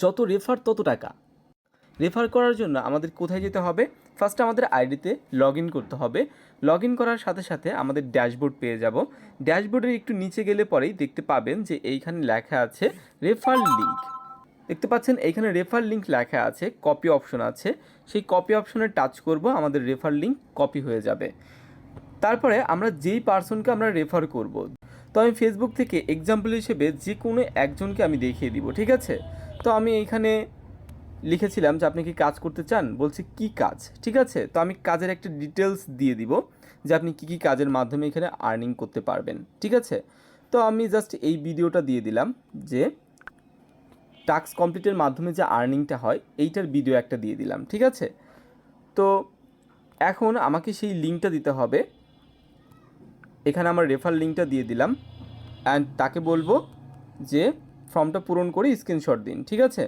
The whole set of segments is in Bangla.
যত রেফার তত টাকা। রেফার করার জন্য আমাদের কোথায় যেতে হবে? ফার্স্টে আমাদের আইডিতে লগ ইন করতে হবে। লগ ইন করার সাথে সাথে আমাদের ড্যাশবোর্ড পেয়ে যাব। ড্যাশবোর্ডের একটু নিচে গেলে পরেই দেখতে পাবেন যে এইখানে লেখা আছে রেফার লিঙ্ক। দেখতে পাচ্ছেন এইখানে রেফার লিঙ্ক লেখা আছে, কপি অপশন আছে। সেই কপি অপশনে টাচ করব, আমাদের রেফার লিঙ্ক কপি হয়ে যাবে। তারপরে আমরা যেই পার্সনকে আমরা রেফার করব, তো আমি ফেসবুক থেকে এক্সাম্পল হিসেবে যে কোনো একজনকে আমি দেখিয়ে দিব, ঠিক আছে? তো আমি এইখানে লিখেছিলাম যে আপনি কি কাজ করতে চান, বলছে কি কাজ, ঠিক আছে? তো আমি কাজের একটা ডিটেলস দিয়ে দিব যে আপনি কী কী কাজের মাধ্যমে এখানে আর্নিং করতে পারবেন, ঠিক আছে? তো আমি জাস্ট এই ভিডিওটা দিয়ে দিলাম যে টাস্ক কমপ্লিটের মাধ্যমে যে আর্নিংটা হয় এইটার ভিডিও একটা দিয়ে দিলাম, ঠিক আছে? তো এখন আমাকে সেই লিঙ্কটা দিতে হবে। এখানে আমার রেফার লিঙ্কটা দিয়ে দিলাম অ্যান্ড তাকে বলবো যে ফর্মটা পূরণ করে স্ক্রিনশট দিন, ঠিক আছে?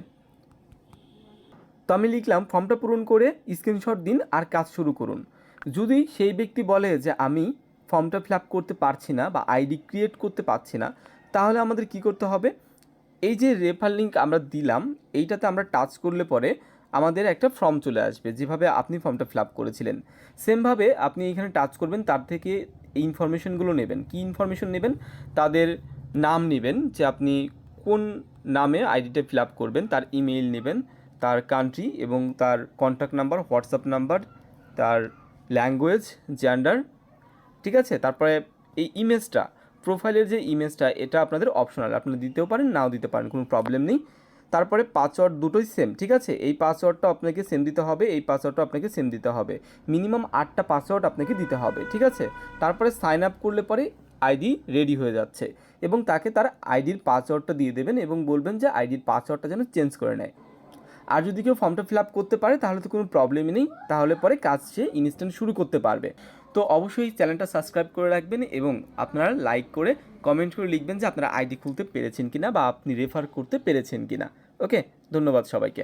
তো আমি লিখলাম ফর্মটা পূরণ করে স্ক্রিনশট দিন আর কাজ শুরু করুন। যদি সেই ব্যক্তি বলে যে আমি ফর্মটা ফিল আপ করতে পারছি না বা আইডি ক্রিয়েট করতে পারছি না, তাহলে আমাদের কি করতে হবে? এই যে রেফার লিঙ্ক আমরা দিলাম এইটাতে আমরা টাচ করলে পরে আমাদের একটা ফর্ম চলে আসবে, যেভাবে আপনি ফর্মটা ফিল আপ করেছিলেন সেমভাবে আপনি এখানে টাচ করবেন। তার থেকে এই ইনফরমেশনগুলো নেবেন। কি ইনফরমেশন নেবেন? তাদের নাম নেবেন, যে আপনি কোন নামে আইডিটা ফিল আপ করবেন, তার ইমেইল নেবেন, তার কান্ট্রি এবং তার কন্ট্যাক্ট নাম্বার, হোয়াটসঅ্যাপ নাম্বার, তার ল্যাঙ্গুয়েজ, জেন্ডার, ঠিক আছে? তারপরে এই ইমেজটা, প্রোফাইলের যে ইমেজটা, এটা আপনাদের অপশনাল, আপনারা দিতেও পারেন নাও দিতে পারেন, কোনো প্রবলেম নেই। তারপরে পাসওয়ার্ড দুটোই সেম, ঠিক আছে? এই পাসওয়ার্ডটা আপনাকে সেম দিতে হবে, এই পাসওয়ার্ডটা আপনাকে সেম দিতে হবে। মিনিমাম 8টা পাসওয়ার্ড আপনাকে দিতে হবে, ঠিক আছে? তারপরে সাইন আপ করলে পরে আইডি রেডি হয়ে যাচ্ছে এবং তাকে তার আইডির পাসওয়ার্ডটা দিয়ে দেবেন এবং বলবেন যে আইডির পাসওয়ার্ডটা যেন চেঞ্জ করে নেয়। আর যদি কেউ ফর্মটা ফিল আপ করতে পারে তাহলে তো কোনো প্রবলেমই নেই, তাহলে পরে কাজ সে ইনস্ট্যান্ট শুরু করতে পারবে। তো অবশ্যই চ্যানেলটা সাবস্ক্রাইব করে রাখবেন এবং আপনারা লাইক করে কমেন্ট করে লিখবেন যে আপনারা আইডি খুলতে পেরেছেন কিনা বা আপনি রেফার করতে পেরেছেন কিনা। ওকে, ধন্যবাদ সবাইকে।